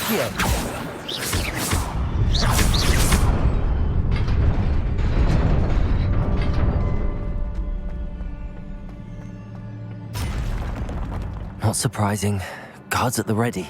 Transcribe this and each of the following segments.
Accio! Not surprising. Guards at the ready.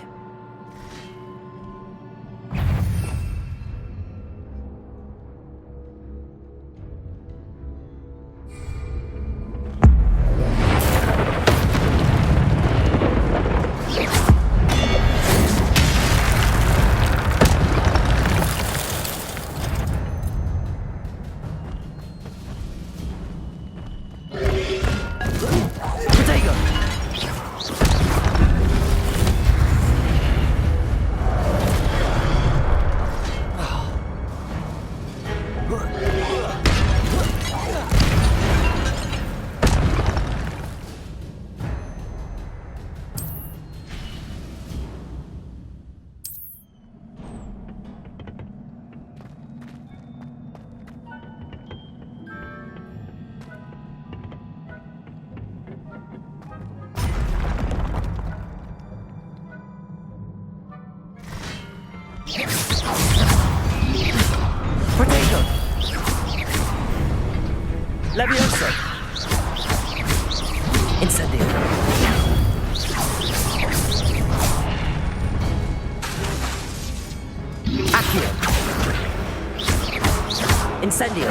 Levioso! Incendio! Accio! Incendio!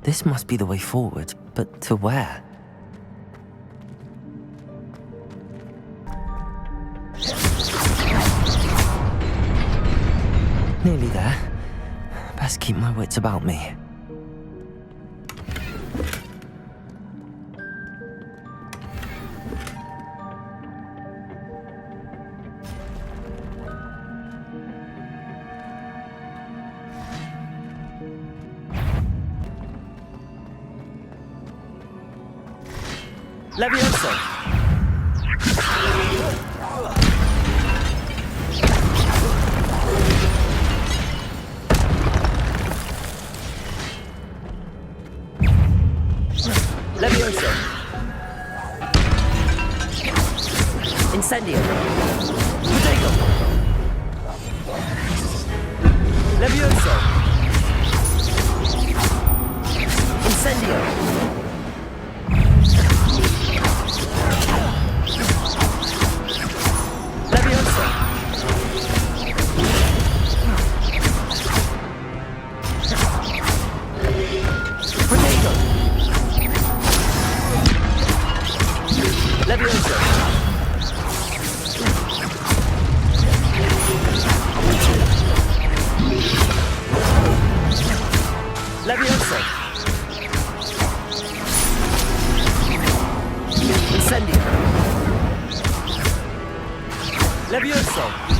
This must be the way forward, but to where? Nearly there. Best keep my wits about me. Levioso! Levioso! Incendio! Protego! Levioso! Incendio! Levioso! Levioso! Incendio! Levioso!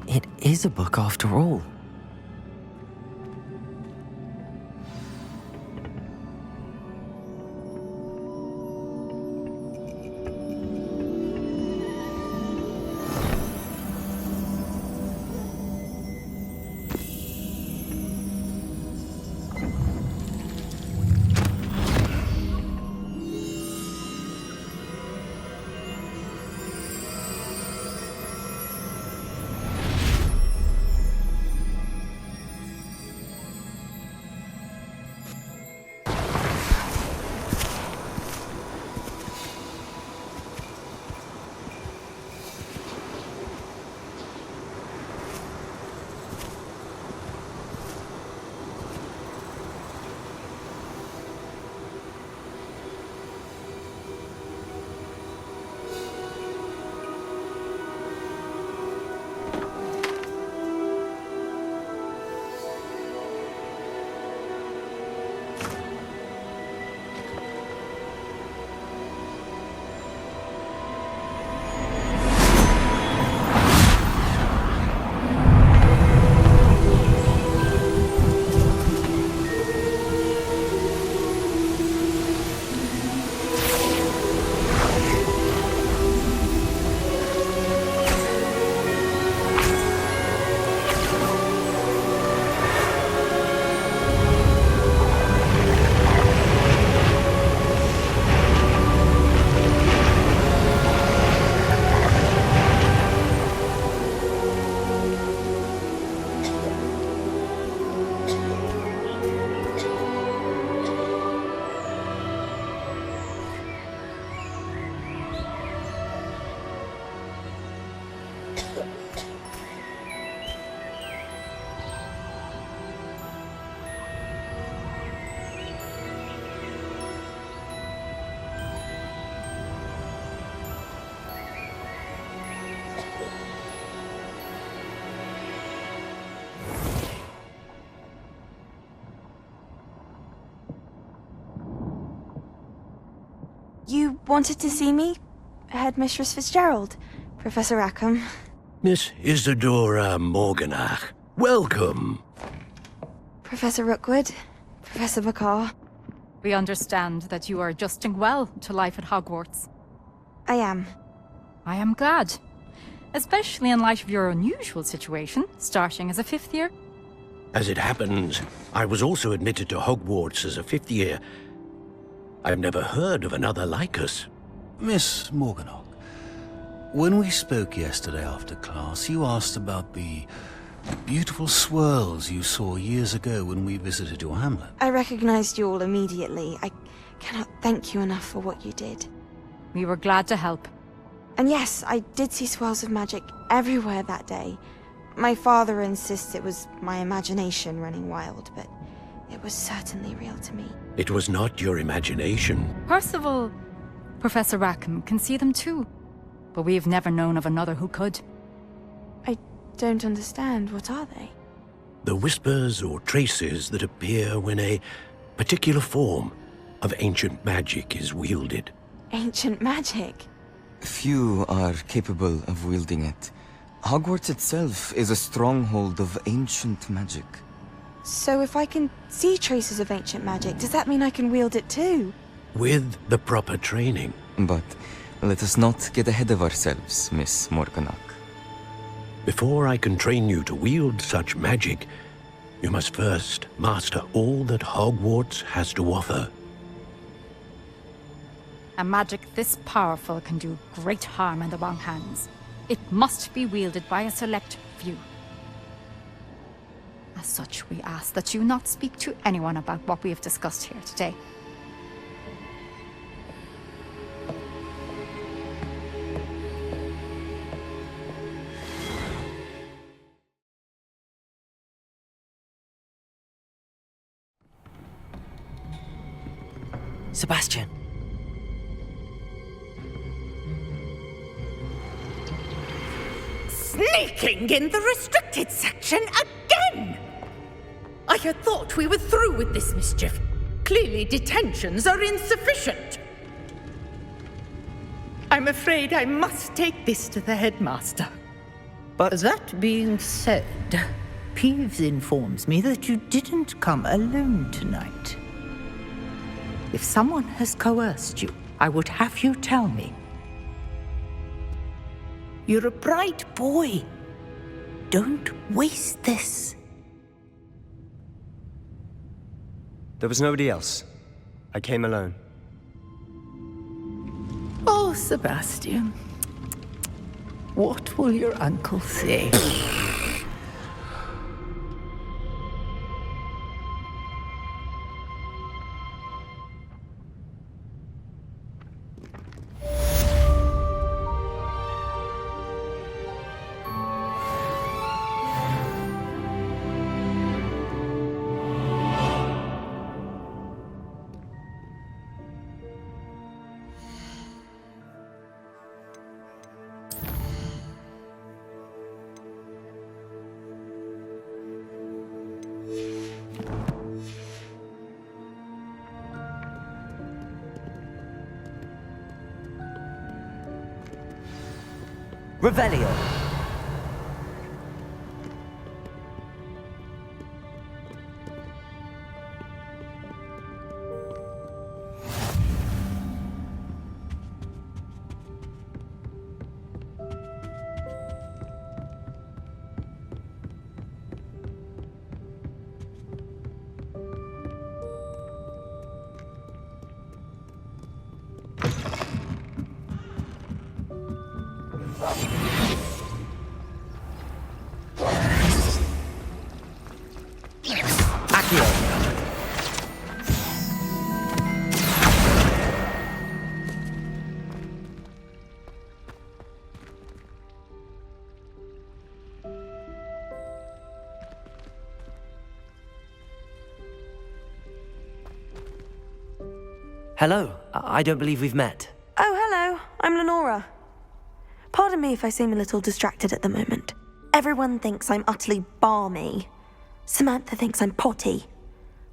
It is a book after all. You wanted to see me? Headmistress Fitzgerald, Professor Rackham. Miss Isadora Morganach, welcome. Professor Rookwood, Professor Bakar. We understand that you are adjusting well to life at Hogwarts. I am. I am glad. Especially in light of your unusual situation, starting as a 5th year. As it happens, I was also admitted to Hogwarts as a 5th year. I've never heard of another like us. Miss Morganach, when we spoke yesterday after class, you asked about the beautiful swirls you saw years ago when we visited your hamlet. I recognized you all immediately. I cannot thank you enough for what you did. We were glad to help. And yes, I did see swirls of magic everywhere that day. My father insists it was my imagination running wild, but it was certainly real to me. It was not your imagination. Percival, Professor Rackham can see them too. But we have never known of another who could. I don't understand. What are they? The whispers or traces that appear when a particular form of ancient magic is wielded. Ancient magic? Few are capable of wielding it. Hogwarts itself is a stronghold of ancient magic. So if I can see traces of ancient magic, does that mean I can wield it too? With the proper training. But let us not get ahead of ourselves, Miss Morganach. Before I can train you to wield such magic, you must first master all that Hogwarts has to offer. A magic this powerful can do great harm in the wrong hands. It must be wielded by a select few. As such, we ask that you not speak to anyone about what we have discussed here today. Sebastian. Sneaking in the restricted section again! I had thought we were through with this mischief. Clearly detentions are insufficient. I'm afraid I must take this to the headmaster. But that being said, Peeves informs me that you didn't come alone tonight. If someone has coerced you, I would have you tell me. You're a bright boy. Don't waste this. There was nobody else. I came alone. Oh, Sebastian. What will your uncle say? Revelio. Hello. I don't believe we've met. Oh, hello. I'm Lenora. Pardon me if I seem a little distracted at the moment. Everyone thinks I'm utterly balmy. Samantha thinks I'm potty.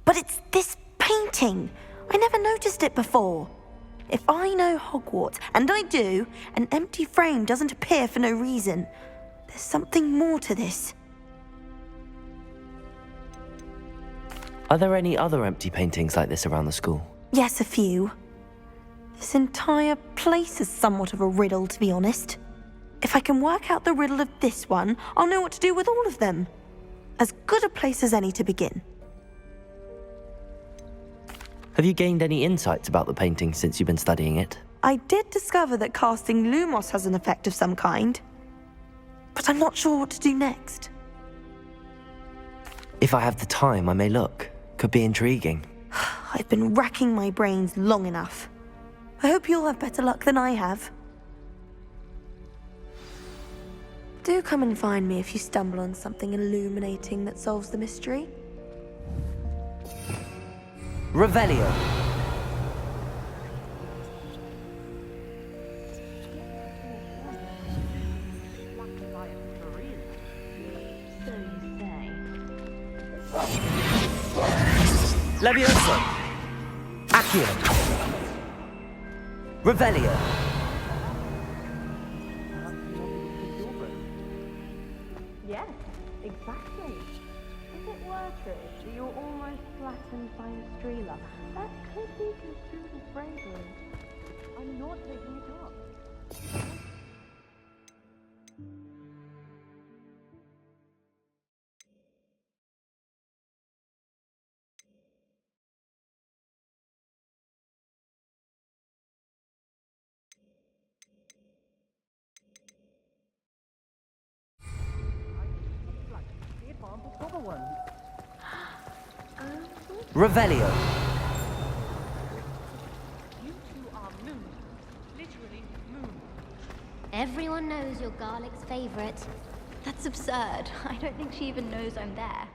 But it's this painting. I never noticed it before. If I know Hogwarts, and I do, an empty frame doesn't appear for no reason. There's something more to this. Are there any other empty paintings like this around the school? Yes, a few. This entire place is somewhat of a riddle, to be honest. If I can work out the riddle of this one, I'll know what to do with all of them. As good a place as any to begin. Have you gained any insights about the painting since you've been studying it? I did discover that casting Lumos has an effect of some kind, but I'm not sure what to do next. If I have the time, I may look. Could be intriguing. I've been racking my brains long enough. I hope you'll have better luck than I have. Do come and find me if you stumble on something illuminating that solves the mystery. Revelio. Levioso. Accio. Revelio. Yes, exactly. If it were true that you're almost flattened by a strealer, that could be construed as bravery. I'm not making it up. Revelio. You two are moon. Literally moon. Everyone knows you're Garlic's favorite. That's absurd. I don't think she even knows I'm there.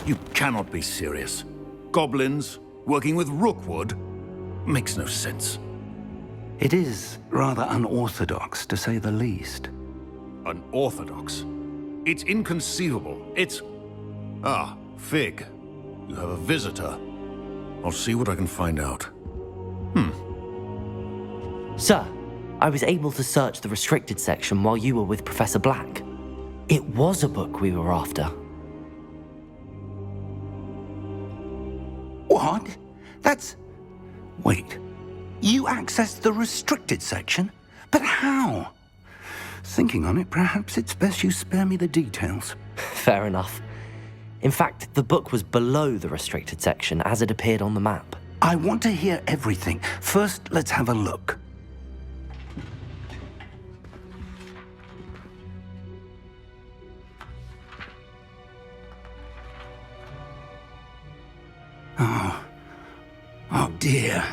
You cannot be serious. Goblins working with Rookwood? Makes no sense. It is rather unorthodox, to say the least. Unorthodox? It's inconceivable. It's... Ah, Fig. You have a visitor. I'll see what I can find out. Sir, I was able to search the restricted section while you were with Professor Black. It was a book we were after. What? That's... Wait. You accessed the restricted section? But how? Thinking on it, perhaps it's best you spare me the details. Fair enough. In fact, the book was below the restricted section as it appeared on the map. I want to hear everything. First, let's have a look. Oh dear.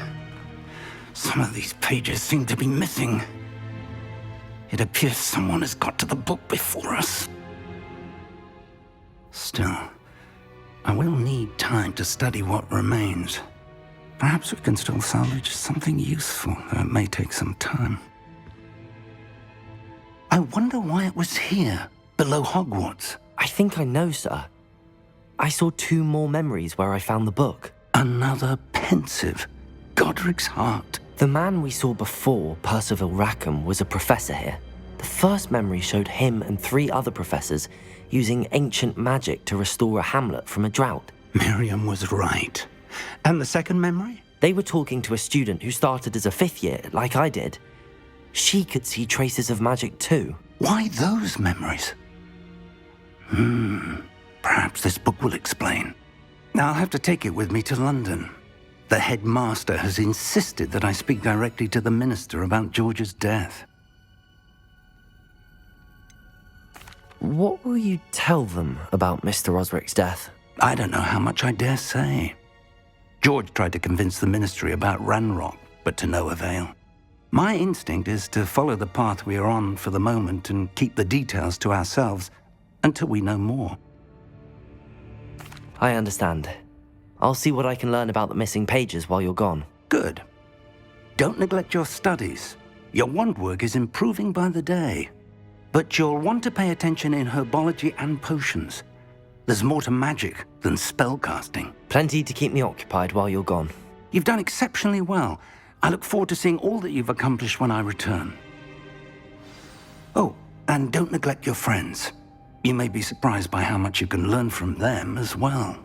Some of these pages seem to be missing. It appears someone has got to the book before us. Still, I will need time to study what remains. Perhaps we can still salvage something useful, though it may take some time. I wonder why it was here, below Hogwarts. I think I know, sir. I saw 2 more memories where I found the book. Another pensive. Godric's heart. The man we saw before, Percival Rackham, was a professor here. The first memory showed him and 3 other professors using ancient magic to restore a hamlet from a drought. Miriam was right. And the second memory? They were talking to a student who started as a 5th year, like I did. She could see traces of magic too. Why those memories? Perhaps this book will explain. Now I'll have to take it with me to London. The headmaster has insisted that I speak directly to the minister about George's death. What will you tell them about Mr. Osric's death? I don't know how much I dare say. George tried to convince the ministry about Ranrock, but to no avail. My instinct is to follow the path we are on for the moment and keep the details to ourselves until we know more. I understand. I'll see what I can learn about the missing pages while you're gone. Good. Don't neglect your studies. Your wand work is improving by the day. But you'll want to pay attention in herbology and potions. There's more to magic than spellcasting. Plenty to keep me occupied while you're gone. You've done exceptionally well. I look forward to seeing all that you've accomplished when I return. Oh, and don't neglect your friends. You may be surprised by how much you can learn from them as well.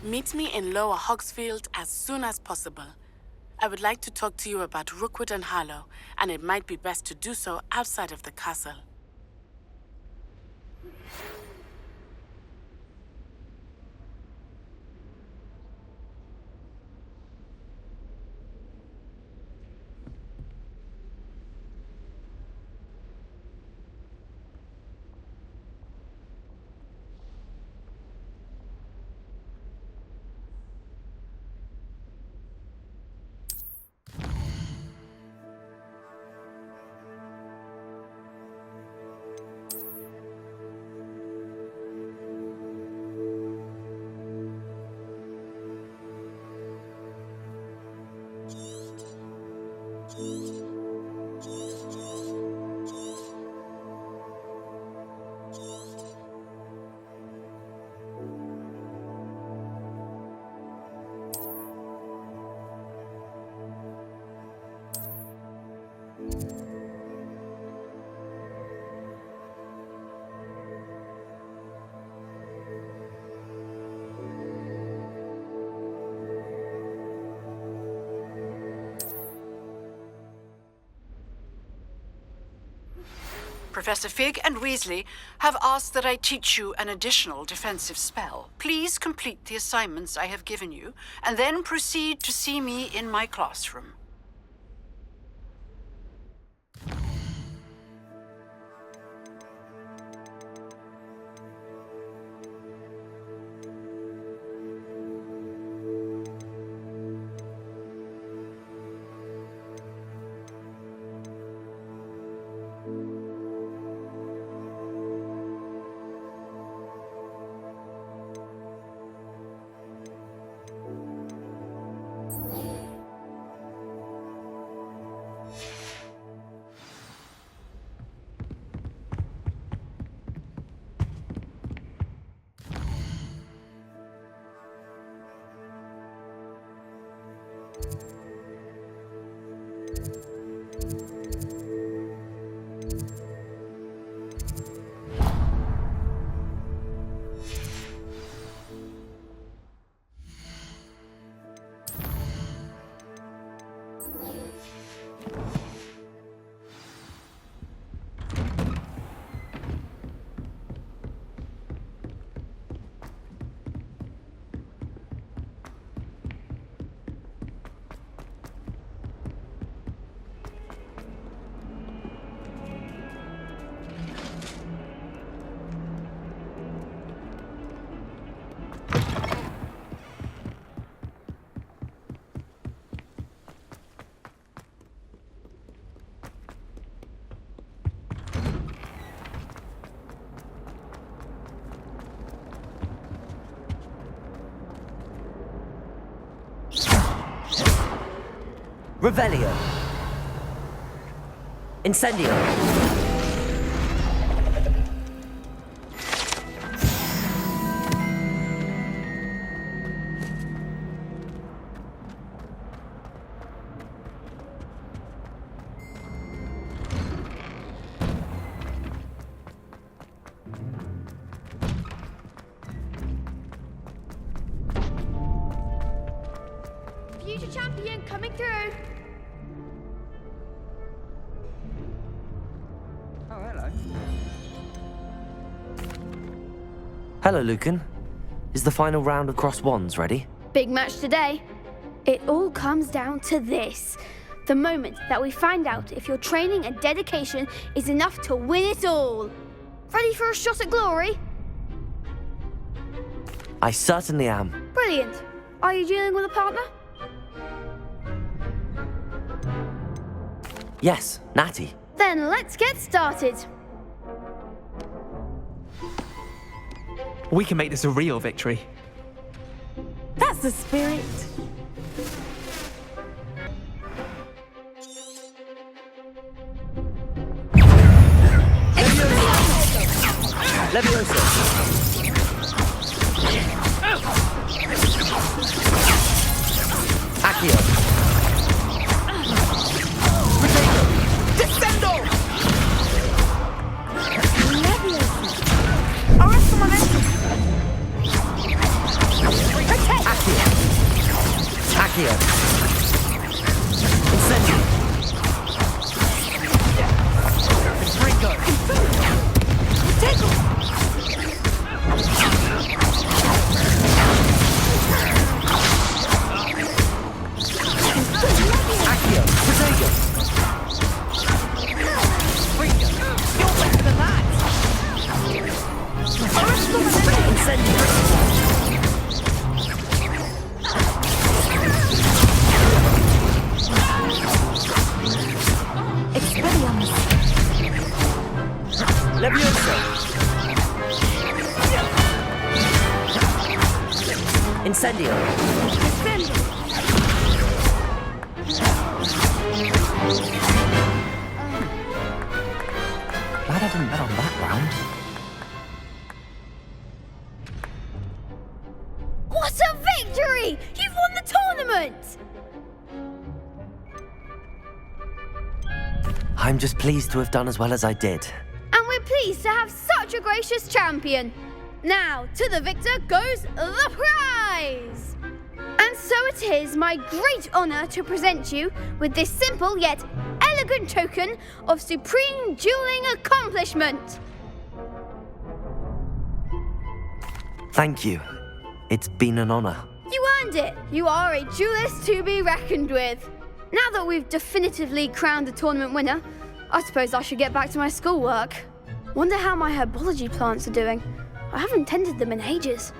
Meet me in Lower Hogsfield as soon as possible. I would like to talk to you about Rookwood and Harlow, and it might be best to do so outside of the castle. Professor Fig and Weasley have asked that I teach you an additional defensive spell. Please complete the assignments I have given you, and then proceed to see me in my classroom. Revelio. Incendio! Future champion coming through. Oh, hello. Hello, Lucan. Is the final round of Cross Wands ready? Big match today. It all comes down to this. The moment that we find out if your training and dedication is enough to win it all. Ready for a shot at glory? I certainly am. Brilliant. Are you dealing with a partner? Yes, Natty. Then let's get started. We can make this a real victory. That's the spirit. Levioso! Accio! Descendo! Arrest the momentum! Accio! Accio! Incendio! Ringo! Tackle! Accio! Protego! You're better than that! Arrest the momentum! Incendio! Expelliarmus! Levioso! Incendio! Descendo! Glad I didn't bet on that round. What a victory! You've won the tournament! I'm just pleased to have done as well as I did. And we're pleased to have such a gracious champion. Now, to the victor goes the prize! And so it is my great honour to present you with this simple yet elegant token of supreme dueling accomplishment. Thank you. It's been an honor. You earned it. You are a duelist to be reckoned with. Now that we've definitively crowned the tournament winner, I suppose I should get back to my schoolwork. Wonder how my herbology plants are doing. I haven't tended them in ages.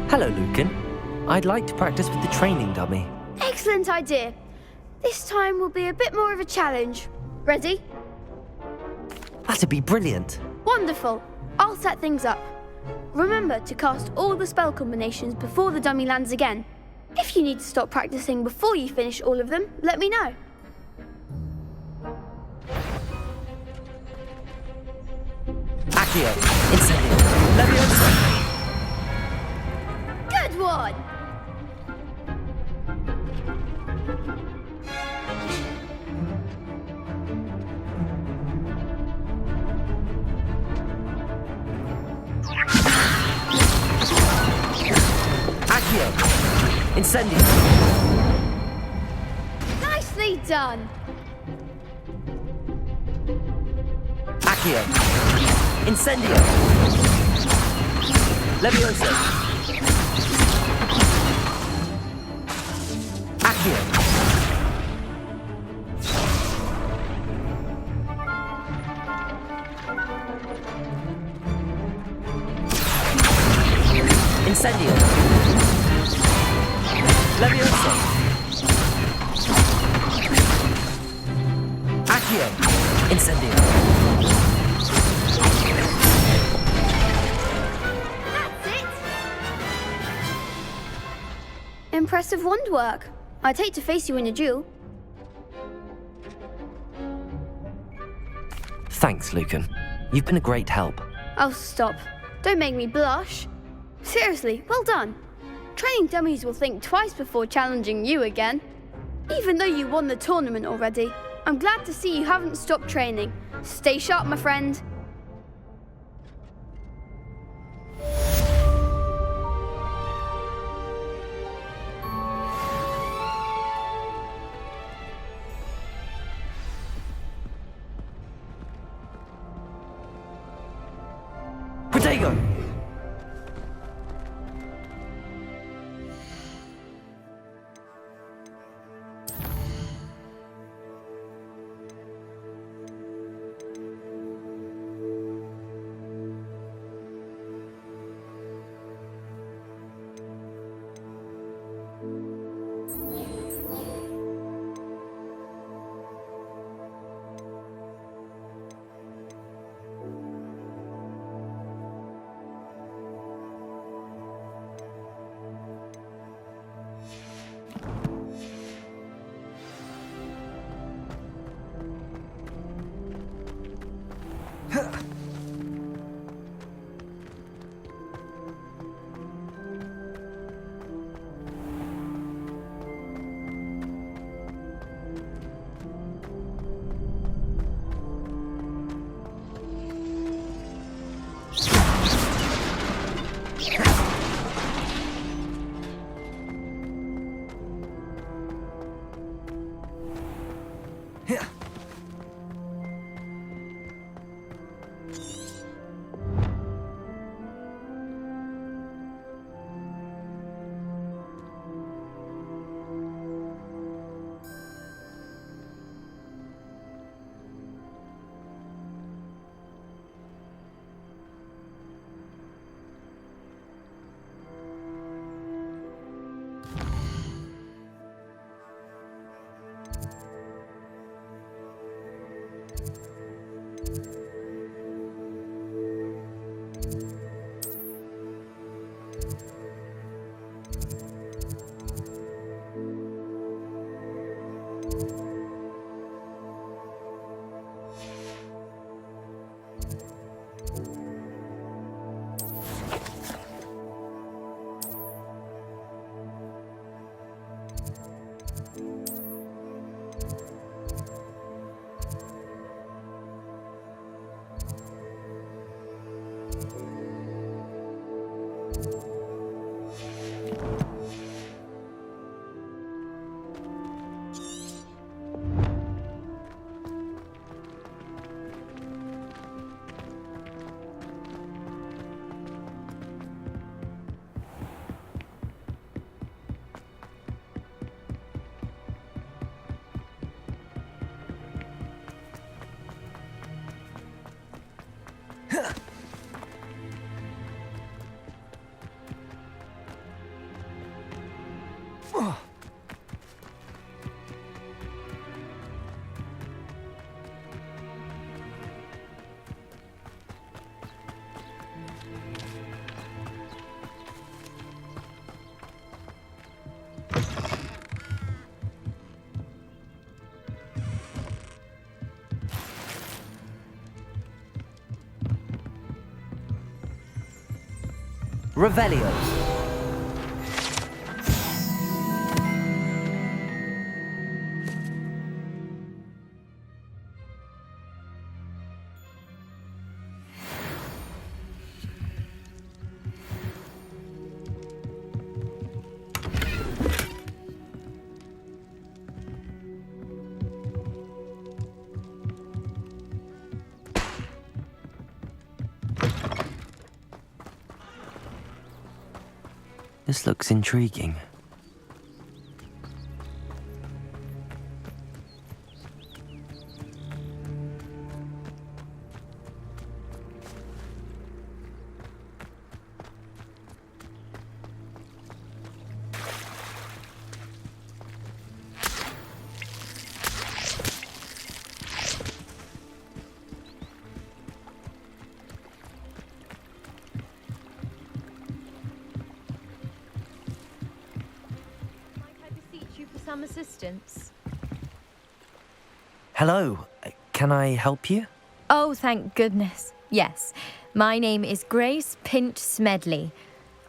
Hello, Lucan. I'd like to practice with the training dummy. Excellent idea. This time will be a bit more of a challenge. Ready? That'd be brilliant. Wonderful. I'll set things up. Remember to cast all the spell combinations before the dummy lands again. If you need to stop practicing before you finish all of them, let me know. Accio! Incendio! Levioso! Good one! Accio! Incendio! Nicely done! Accio! Incendio! Levioso! Accio! Incendio! Levioso! Accio! Incendio! That's impressive wand work. I'd hate to face you in a duel. Thanks, Lucan. You've been a great help. Oh, stop. Don't make me blush. Seriously, well done. Training dummies will think twice before challenging you again. Even though you won the tournament already, I'm glad to see you haven't stopped training. Stay sharp, my friend. Protego! Revelio. This looks intriguing. some assistance? Hello, can I help you? Oh, thank goodness. Yes, my name is Grace Pinch Smedley,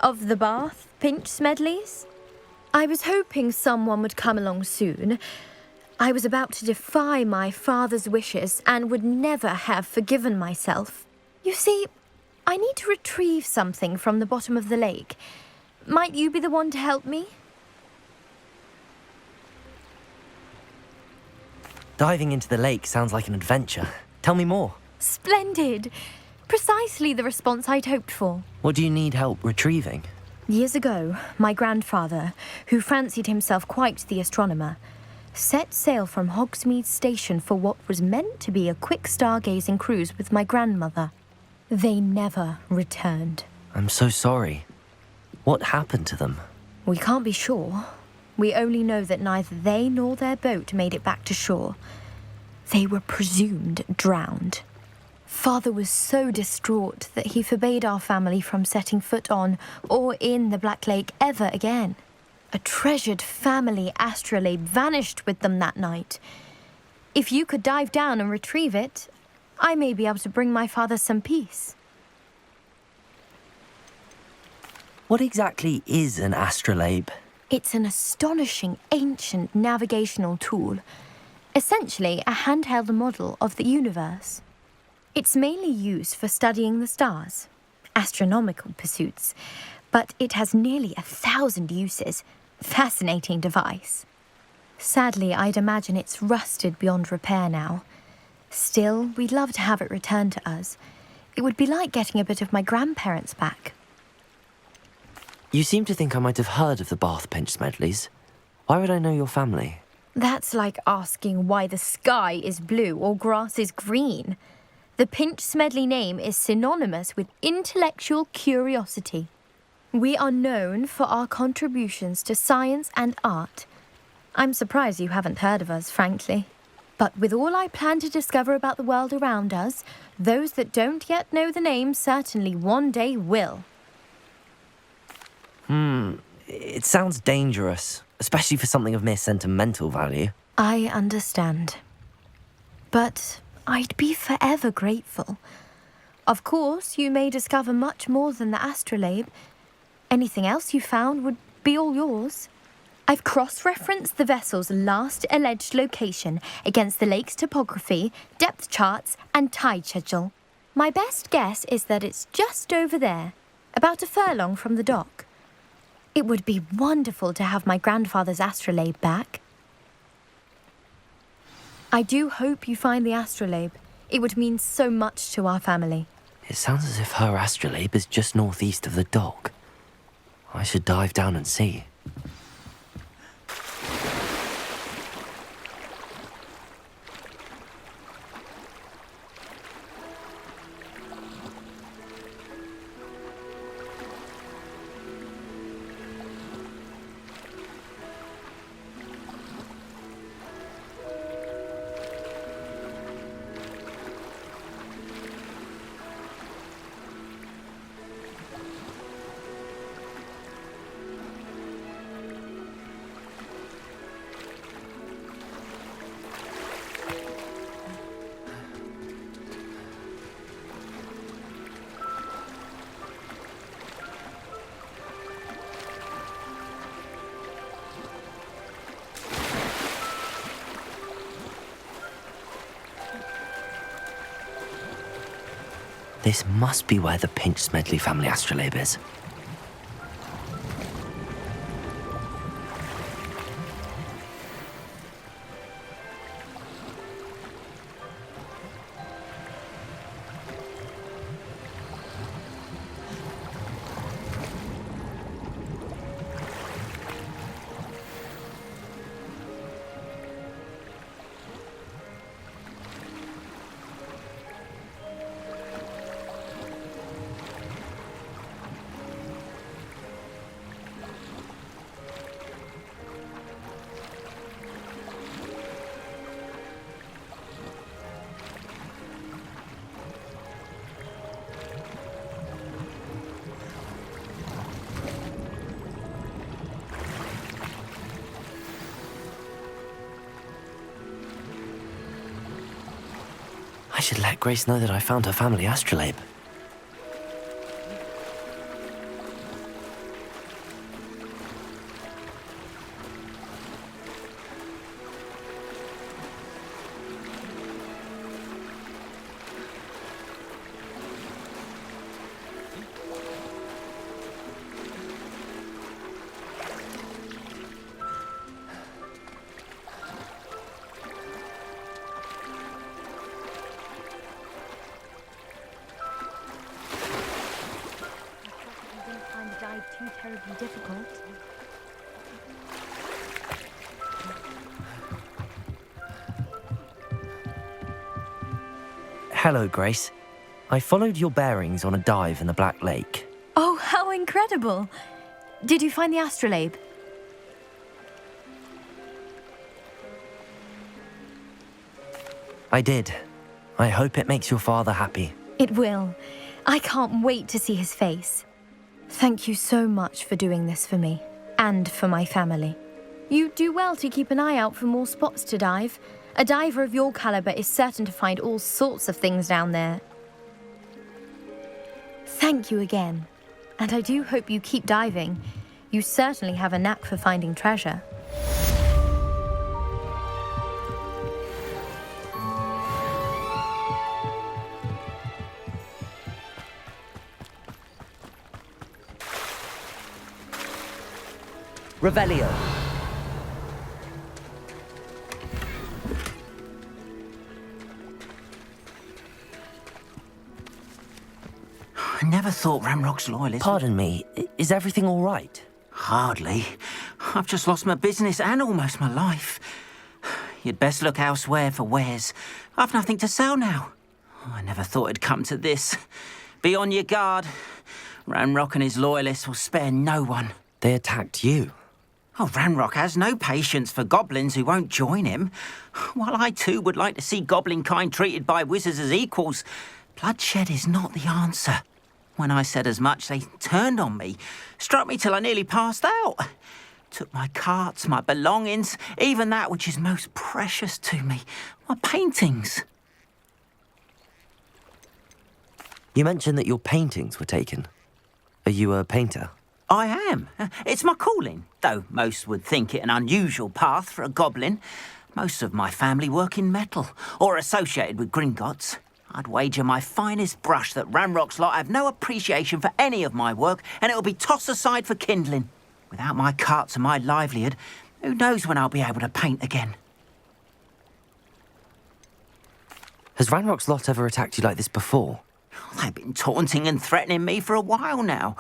of the Bath Pinch Smedleys. I was hoping someone would come along soon. I was about to defy my father's wishes and would never have forgiven myself. You see, I need to retrieve something from the bottom of the lake. Might you be the one to help me? Diving into the lake sounds like an adventure. Tell me more. Splendid! Precisely the response I'd hoped for. What do you need help retrieving? Years ago, my grandfather, who fancied himself quite the astronomer, set sail from Hogsmeade Station for what was meant to be a quick stargazing cruise with my grandmother. They never returned. I'm so sorry. What happened to them? We can't be sure. We only know that neither they nor their boat made it back to shore. They were presumed drowned. Father was so distraught that he forbade our family from setting foot on or in the Black Lake ever again. A treasured family astrolabe vanished with them that night. If you could dive down and retrieve it, I may be able to bring my father some peace. What exactly is an astrolabe? It's an astonishing ancient navigational tool, essentially a handheld model of the universe. It's mainly used for studying the stars, astronomical pursuits, but it has nearly 1,000 uses. Fascinating device. Sadly, I'd imagine it's rusted beyond repair now. Still, we'd love to have it returned to us. It would be like getting a bit of my grandparents back. You seem to think I might have heard of the Bath Pinch Smedleys. Why would I know your family? That's like asking why the sky is blue or grass is green. The Pinch Smedley name is synonymous with intellectual curiosity. We are known for our contributions to science and art. I'm surprised you haven't heard of us, frankly. But with all I plan to discover about the world around us, those that don't yet know the name certainly one day will. It sounds dangerous, especially for something of mere sentimental value. I understand. But I'd be forever grateful. Of course, you may discover much more than the astrolabe. Anything else you found would be all yours. I've cross-referenced the vessel's last alleged location against the lake's topography, depth charts, and tide schedule. My best guess is that it's just over there, about a furlong from the dock. It would be wonderful to have my grandfather's astrolabe back. I do hope you find the astrolabe. It would mean so much to our family. It sounds as if her astrolabe is just northeast of the dock. I should dive down and see. This must be where the Pinch Smedley family astrolabe is. I should let Grace know that I found her family astrolabe. Too terribly difficult. Hello, Grace. I followed your bearings on a dive in the Black Lake. Oh, how incredible! Did you find the astrolabe? I did. I hope it makes your father happy. It will. I can't wait to see his face. Thank you so much for doing this for me, and for my family. You do well to keep an eye out for more spots to dive. A diver of your caliber is certain to find all sorts of things down there. Thank you again, and I do hope you keep diving. You certainly have a knack for finding treasure. Revelio. I never thought Ranrock's loyalists... Pardon me, is everything all right? Hardly. I've just lost my business and almost my life. You'd best look elsewhere for wares. I've nothing to sell now. I never thought it'd come to this. Be on your guard. Ranrock and his loyalists will spare no one. They attacked you. Oh, Ranrock has no patience for goblins who won't join him. While I too would like to see goblin kind treated by wizards as equals, bloodshed is not the answer. When I said as much, they turned on me, struck me till I nearly passed out. Took my carts, my belongings, even that which is most precious to me, my paintings. You mentioned that your paintings were taken. Are you a painter? I am. It's my calling, though most would think it an unusual path for a goblin. Most of my family work in metal, or associated with Gringotts. I'd wager my finest brush that Ranrock's lot have no appreciation for any of my work, and it'll be tossed aside for kindling. Without my carts and my livelihood, who knows when I'll be able to paint again? Has Ranrock's lot ever attacked you like this before? They've been taunting and threatening me for a while now.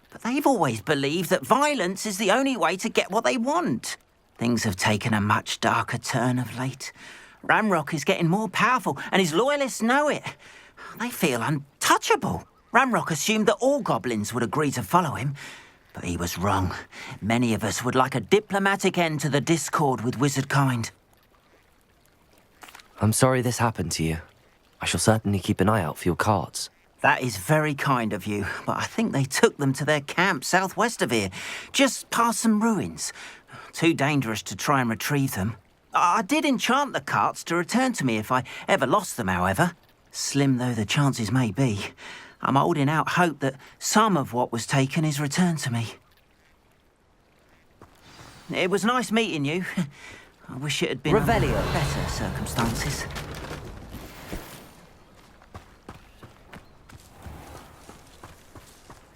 But they've always believed that violence is the only way to get what they want. Things have taken a much darker turn of late. Ranrock is getting more powerful, and his loyalists know it. They feel untouchable. Ranrock assumed that all goblins would agree to follow him, but he was wrong. Many of us would like a diplomatic end to the discord with wizard kind. I'm sorry this happened to you. I shall certainly keep an eye out for your carts. That is very kind of you, but I think they took them to their camp southwest of here, just past some ruins. Too dangerous to try and retrieve them. I did enchant the carts to return to me if I ever lost them, however. Slim though the chances may be, I'm holding out hope that some of what was taken is returned to me. It was nice meeting you. I wish it had been under better circumstances.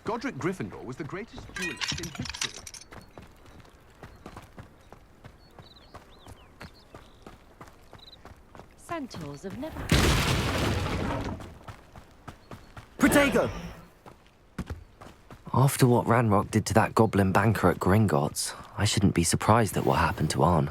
Godric Gryffindor was the greatest duelist in history. Centaurs have never... Protego! After what Ranrock did to that goblin banker at Gringotts, I shouldn't be surprised at what happened to Arn.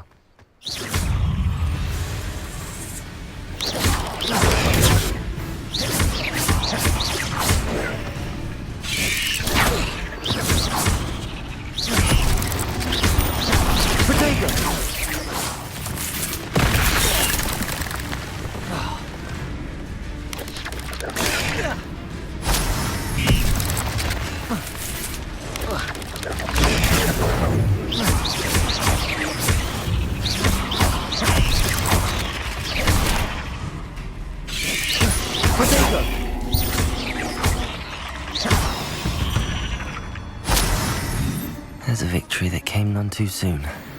none too soon.